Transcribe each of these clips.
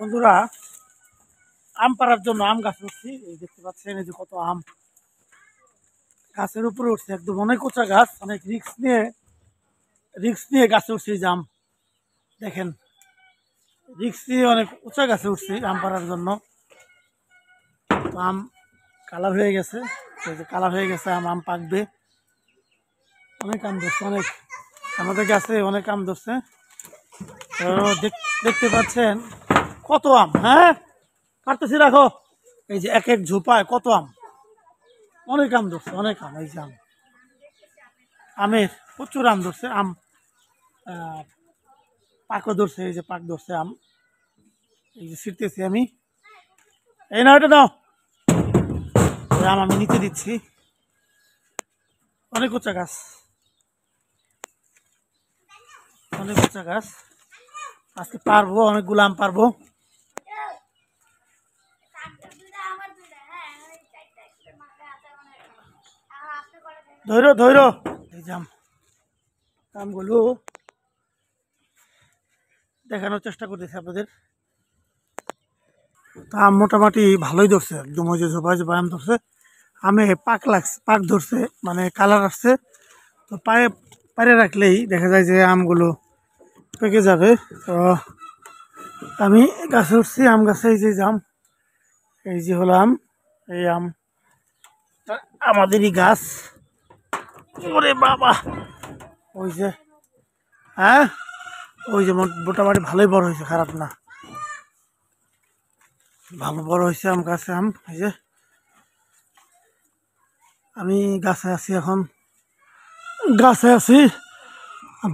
বন্ধুরা, আম পাড়ার জন্য আম গাছ উঠছি। এই দেখতে পাচ্ছেন, এই যে কত আম গাছের উপরে উঠছে, একদম অনেক উঁচা গাছ, অনেক রিক্স নিয়ে গাছে উঠছে। এই যে আম দেখেন, রিক্স নিয়ে অনেক উঁচা গাছে উঠছি আম পাড়ার জন্য। তো আম কালার হয়ে গেছে, এই যে কালার হয়ে গেছে, আম পাকবে। অনেক আম ধরছে, আমাদের গাছে অনেক আম ধরছে। তো দেখতে পাচ্ছেন কত আম। হ্যাঁ, পারতেছি, রাখো। এই যে এক এক ঝোপায় কত আম, অনেক আম ধরছে, অনেক আম। এই যে আমের প্রচুর আম ধরছে। পাকও ধরছে, এই যে পাক ধরছে আম। এই যে ছিটতেছি আমি, এই না ওটা নাও। আম আমি নিচে দিচ্ছি, অনেক উঁচা গাছ, অনেক উঁচা গাছ। আজকে পারবো, অনেকগুলো আম পারবো। ধৈর্য ধৈর্য। এই যে আমগুলো দেখানোর চেষ্টা করতেছি আপনাদের। তা আম মোটামুটি ভালোই ধরছে, একদম ওই যে ঝোপায় ঝোপায় আম ধরছে। আমে পাক ধরছে, মানে কালার আসছে। তো পায়ে রাখলেই দেখা যায় যে আমগুলো পেকে যাবে। তো আমি গাছে উঠছি, আম গাছে। এই যে আম, এই যে হলো আম, এই আম আমাদেরই গাছ। ওরে বাবা, ওই যে, হ্যাঁ, ওই যে মোটামুটি ভালোই বড় হয়েছে, খারাপ না, ভালো বড় হয়েছে আম গাছে। আম এই যে আমি গাছে আছি, এখন গাছে আছি,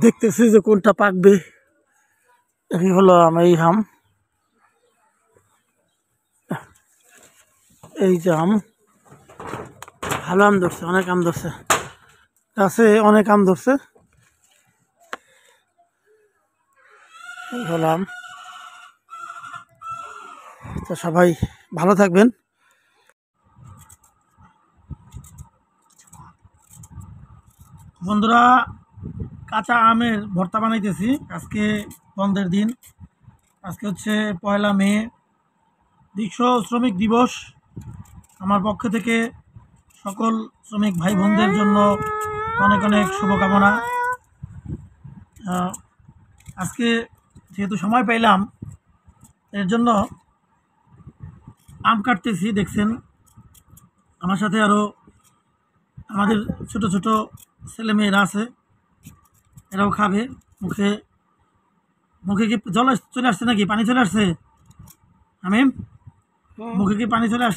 দেখতেছি যে কোনটা পাকবে। এই হলো এই আম, এই যে আম ভালো আম ধরছে, অনেক আম ধরছে গাছে, অনেক আম ধরছে। এই হলো আম। তো সবাই ভালো থাকবেন। বন্ধুরা, কাঁচা আমের ভর্তা বানাইতেছি। আজকে বন্ধের দিন, আজকে হচ্ছে 1 মে, বিশ্ব শ্রমিক দিবস। আমার পক্ষ থেকে সকল শ্রমিক ভাই বোনদের জন্য অনেক অনেক শুভকামনা। আজকে যেহেতু সময় পাইলাম, এর জন্য আম কাটতেছি। দেখছেন, আমার সাথে আরও আমাদের ছোট ছোট ছেলেমেয়েরা আছে, এরাও খাবে। মুখে মুখে কি জল চলে আসছে নাকি, পানি চলে আসছে? আমি মুখে কি পানি চলে আসছে?